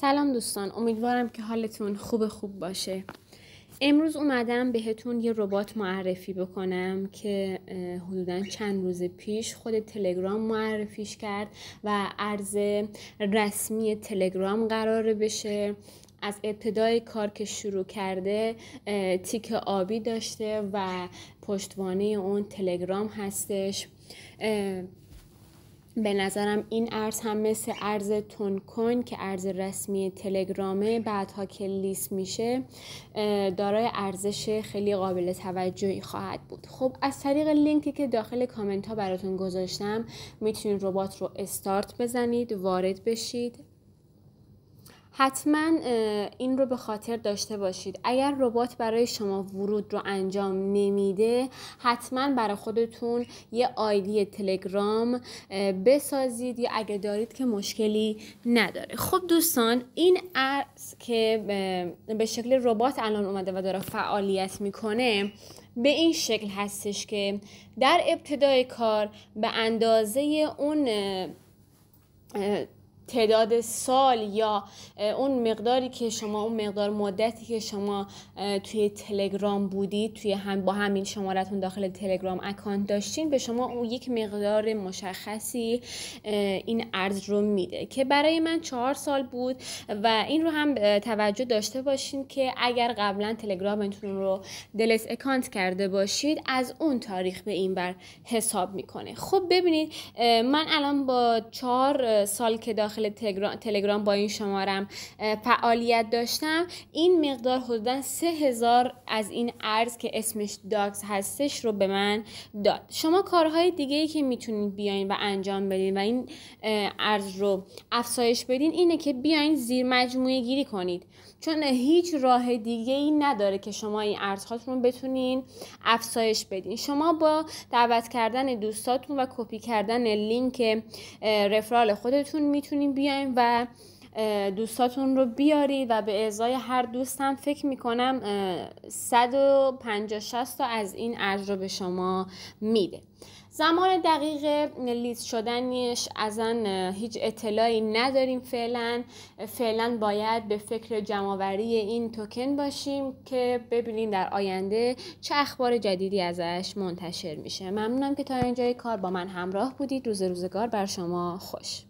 سلام دوستان، امیدوارم که حالتون خوب باشه. امروز اومدم بهتون یه ربات معرفی بکنم که حدوداً چند روز پیش خود تلگرام معرفیش کرد و ارز رسمی تلگرام قراره بشه. از ابتدای کار که شروع کرده تیک آبی داشته و پشتوانه اون تلگرام هستش. به نظرم این ارز هم مثل ارز تون کوین که ارز رسمی تلگرامه بعدها که لیست میشه دارای ارزش خیلی قابل توجهی خواهد بود. خب از طریق لینکی که داخل کامنت ها براتون گذاشتم میتونید ربات رو استارت بزنید، وارد بشید. حتما این رو به خاطر داشته باشید اگر ربات برای شما ورود رو انجام نمیده حتما برای خودتون یه آیدی تلگرام بسازید یا اگه دارید که مشکلی نداره. خب دوستان، این ارز که به شکل ربات الان اومده و داره فعالیت میکنه به این شکل هستش که در ابتدای کار به اندازه اون تعداد سال یا اون مقداری که شما اون مقدار مدتی که شما توی تلگرام بودید، با همین شمارتون داخل تلگرام اکانت داشتین، به شما اون یک مقدار مشخصی این ارز رو میده که برای من 4 سال بود. و این رو هم توجه داشته باشین که اگر قبلا تلگرامتون رو دلت اکانت کرده باشید از اون تاریخ به این بر حساب میکنه. خب ببینید، من الان با 4 سال که داخل تلگرام با این شمارم فعالیت داشتم، این مقدار حدوداً 3000 از این ارز که اسمش داگز هستش رو به من داد. شما کارهای دیگه‌ای که میتونید بیاین و انجام بدین و این ارز رو افزایش بدین اینه که بیاین زیر مجموعه گیری کنید، چون هیچ راه دیگه‌ای نداره که شما این ارزهاتون رو بتونین افزایش بدین. شما با دعوت کردن دوستاتون و کپی کردن لینک رفرال خودتون میتونین بیاین و دوستاتون رو بیارید و به ازای هر دوستم فکر میکنم 150-60 تا از این ارز رو به شما میده. زمان دقیق لیست شدنش ازن هیچ اطلاعی نداریم. فعلا باید به فکر جمع‌آوری این توکن باشیم که ببینیم در آینده چه اخبار جدیدی ازش منتشر میشه. ممنونم که تا اینجای کار با من همراه بودید. روزگار بر شما خوش.